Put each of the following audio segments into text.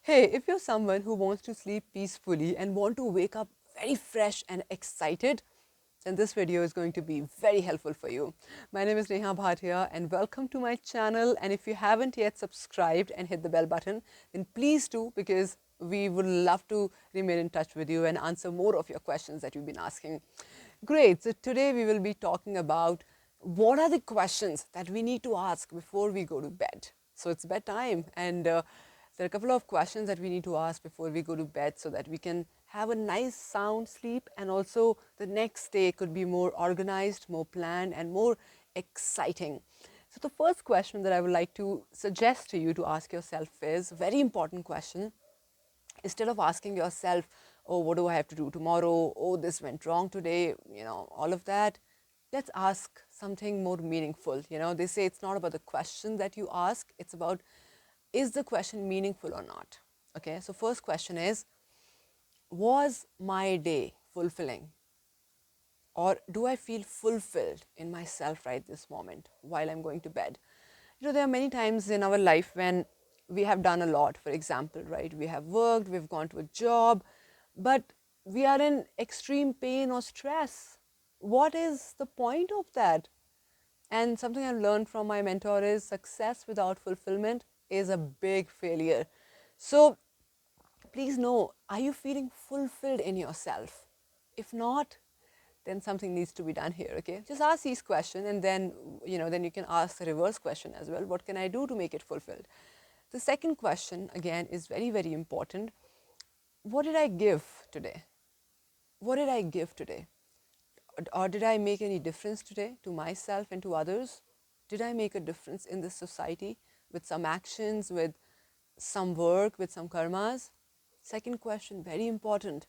Hey, if you're someone who wants to sleep peacefully and want to wake up very fresh and excited, then this video is going to be very helpful for you. My name is Neha Bhatia and welcome to my channel. And if you haven't yet subscribed and hit the bell button, then please do, because we would love to remain in touch with you and answer more of your questions that you've been asking. Great. So today we will be talking about what are the questions that we need to ask before we go to bed. So it's bedtime, and there are a couple of questions that we need to ask before we go to bed so that we can have a nice sound sleep, and also the next day could be more organized, more planned, and more exciting. So the first question that I would like to suggest to you to ask yourself is a very important question. Instead of asking yourself, oh, what do I have to do tomorrow? Oh, this went wrong today, all of that. Let's ask something more meaningful. They say it's not about the question that you ask, it's about, is the question meaningful or not? Okay, so first question is, was my day fulfilling? Or do I feel fulfilled in myself right this moment while I'm going to bed? There are many times in our life when we have done a lot. For example, right, we have worked, we've gone to a job, but we are in extreme pain or stress. What is the point of that? And something I've learned from my mentor is success without fulfillment is a big failure. So please know, are you feeling fulfilled in yourself? If not, then something needs to be done here. Okay, just ask these questions, and then you can ask the reverse question as well. What can I do to make it fulfilled? The second question again is very, very important. What did I give today? What did I give today? Or did I make any difference today to myself and to others? Did I make a difference in this society with some actions, with some work, with some karmas? Second question, very important.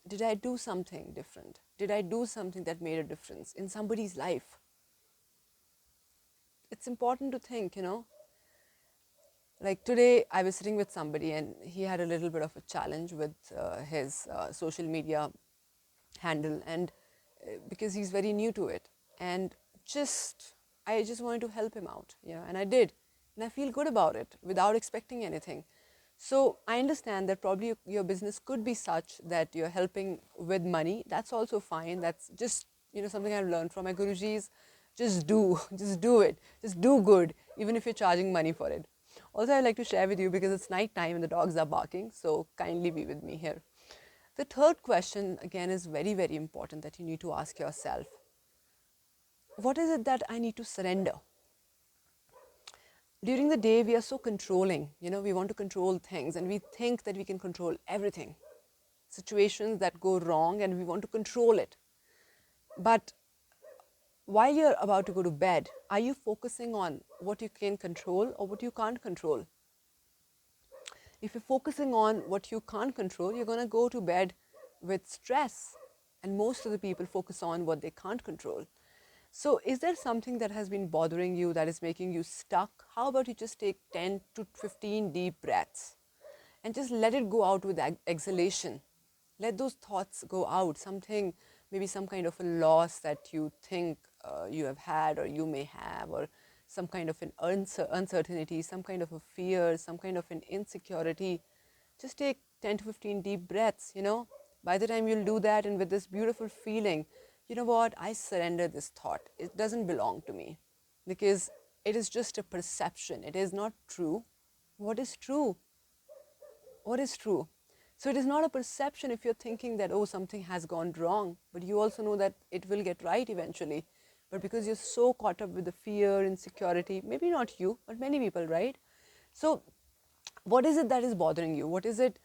Did I do something different? Did I do something that made a difference in somebody's life? It's important to think, Like today, I was sitting with somebody and he had a little bit of a challenge with his social media handle, and because he's very new to it. And I just wanted to help him out, and I did. And I feel good about it without expecting anything. So I understand that probably your business could be such that you're helping with money. That's also fine. That's just, something I've learned from my Gurujis. Just do, just do it. Just do good, even if you're charging money for it. Also, I'd like to share with you, because it's night time and the dogs are barking, so kindly be with me here. The third question, again, is very, very important that you need to ask yourself. What is it that I need to surrender? During the day, we are so controlling. We want to control things and we think that we can control everything. Situations that go wrong and we want to control it. But while you're about to go to bed, are you focusing on what you can control or what you can't control? If you're focusing on what you can't control, you're going to go to bed with stress. And most of the people focus on what they can't control. So is there something that has been bothering you, that is making you stuck? How about you just take 10 to 15 deep breaths and just let it go out with exhalation. Let those thoughts go out. Something, maybe some kind of a loss that you think you have had or you may have, or some kind of an uncertainty, some kind of a fear, some kind of an insecurity. Just take 10 to 15 deep breaths, By the time you'll do that, and with this beautiful feeling, you know what, I surrender this thought. It doesn't belong to me, because it is just a perception. It is not true. What is true? What is true? So it is not a perception if you're thinking that, oh, something has gone wrong, but you also know that it will get right eventually. But because you're so caught up with the fear, insecurity, maybe not you, but many people, right? So what is it that is bothering you? What is it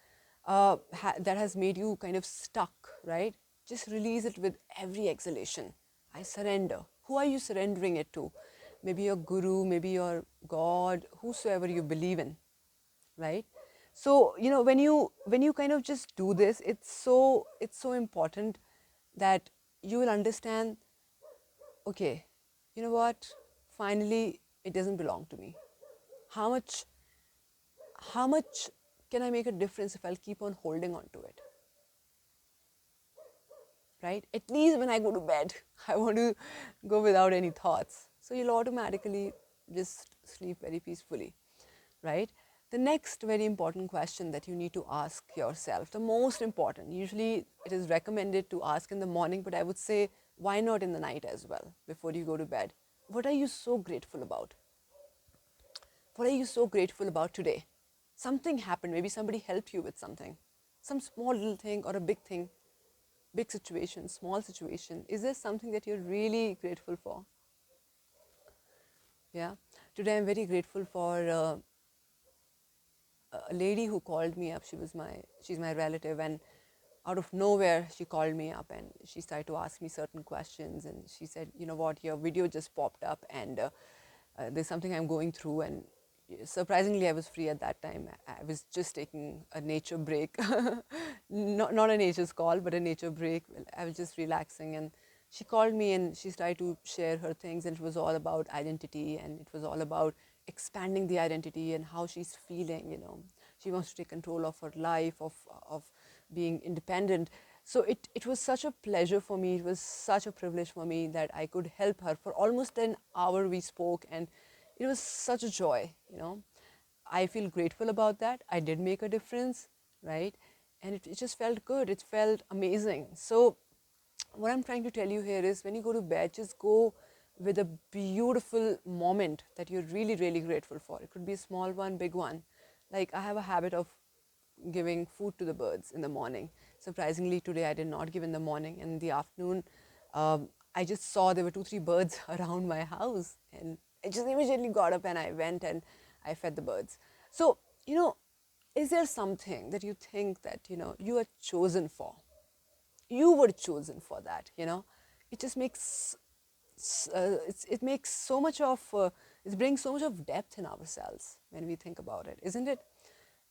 that has made you kind of stuck, right? Just release it with every exhalation. I surrender. Who are you surrendering it to? Maybe your guru, maybe your God, whosoever you believe in, right? So when you kind of just do this, it's so important that you will understand, okay, you know what, finally it doesn't belong to me. How much how much can I make a difference if I'll keep on holding on to it, right? At least when I go to bed, I want to go without any thoughts, so you'll automatically just sleep very peacefully, right? The next very important question that you need to ask yourself, the most important, usually it is recommended to ask in the morning, but I would say why not in the night as well before you go to bed? What are you so grateful about? What are you so grateful about today? Something happened, maybe somebody helped you with something, some small little thing or a big thing, big situation, small situation. Is there something that you're really grateful for? Yeah. Today I'm very grateful for a lady who called me up. She's my relative, and out of nowhere she called me up and she started to ask me certain questions, and she said, you know what, your video just popped up, and there's something I'm going through. And surprisingly, I was free at that time. I was just taking a nature break, not a nature's call, but a nature break. I was just relaxing, and she called me and she started to share her things, and it was all about identity, and it was all about expanding the identity and how she's feeling. She wants to take control of her life, of being independent. So it was such a pleasure for me, it was such a privilege for me that I could help her. For almost an hour we spoke, and it was such a joy. I feel grateful about that. I did make a difference, right? And it just felt good, it felt amazing. So what I'm trying to tell you here is, when you go to bed, just go with a beautiful moment that you're really, really grateful for. It could be a small one, big one. Like, I have a habit of giving food to the birds in the morning. Surprisingly, today I did not give in the morning. And in the afternoon, I just saw there were 2, 3 birds around my house. And I just immediately got up and I went and I fed the birds. So, is there something that you think that, you are chosen for? You were chosen for that. It just makes it makes so much of it brings so much of depth in ourselves when we think about it, isn't it?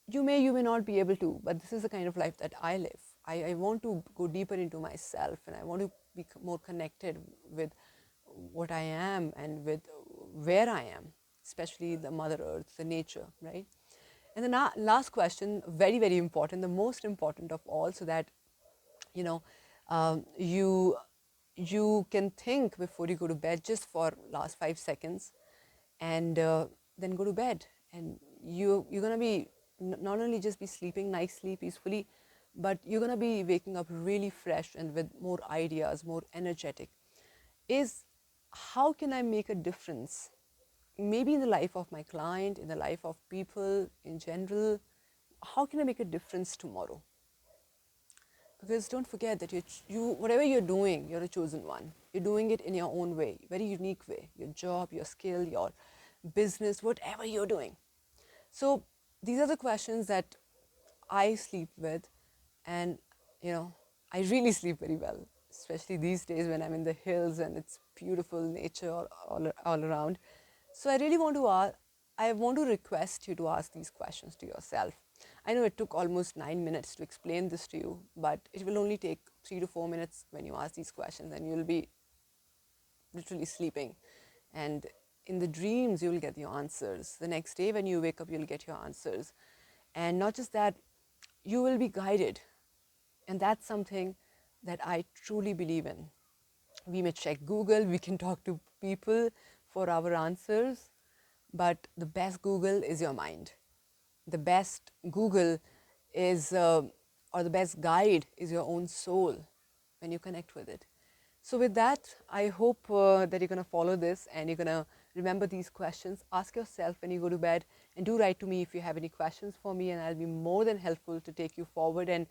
You may not be able to, but this is the kind of life that I live. I want to go deeper into myself, and I want to be more connected with what I am and with where I am, especially the Mother Earth, the nature, right? And the last question, very, very important, the most important of all, so that you know you can think before you go to bed, just for last 5 seconds, and then go to bed. And you're going to be not only just be sleeping nicely, peacefully, but you're going to be waking up really fresh and with more ideas, more energetic. Is, how can I make a difference, maybe in the life of my client, in the life of people in general? How can I make a difference tomorrow? Because don't forget that whatever you're doing, you're a chosen one. You're doing it in your own way, very unique way. Your job, your skill, your business, whatever you're doing. So these are the questions that I sleep with, and I really sleep very well, especially these days when I'm in the hills and it's beautiful nature all around. So I want to request you to ask these questions to yourself. I know it took almost 9 minutes to explain this to you, but it will only take 3 to 4 minutes when you ask these questions, and you'll be literally sleeping. And in the dreams, you'll get your answers. The next day, when you wake up, you'll get your answers. And not just that, you will be guided. And that's something that I truly believe in. We may check Google, we can talk to people for our answers, but the best Google is your mind. The best Google is, or the best guide is your own soul when you connect with it. So with that, I hope that you're going to follow this and you're going to remember these questions. Ask yourself when you go to bed, and do write to me if you have any questions for me, and I'll be more than helpful to take you forward. And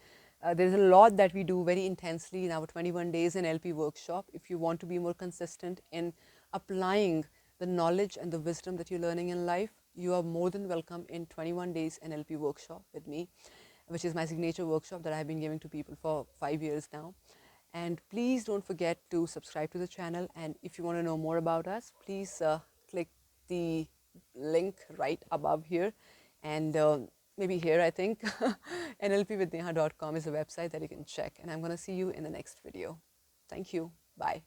there's a lot that we do very intensely in our 21 days NLP workshop. If you want to be more consistent in applying the knowledge and the wisdom that you're learning in life, you are more than welcome in 21 days NLP workshop with me, which is my signature workshop that I've been giving to people for 5 years now. And please don't forget to subscribe to the channel. And if you want to know more about us, please click the link right above here, and maybe here, I think. nlpwithneha.com is a website that you can check. And I'm going to see you in the next video. Thank you. Bye.